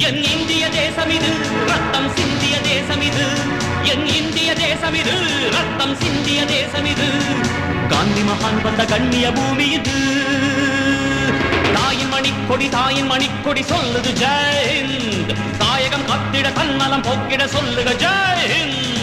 என் இந்திய தேசம் இது ரத்தம் சிந்திய தேசம் இது என் இந்திய தேசம் இது ரத்தம் சிந்திய தேசம் இது காந்தி மகான் வந்த கண்ணிய பூமி இது தாயின் மணிக்கொடி சொல்லுது ஜெய் ஹிந்த் தாயகம் கத்திட தன்னலம் போக்கிட சொல்லுக ஜெய் ஹிந்த்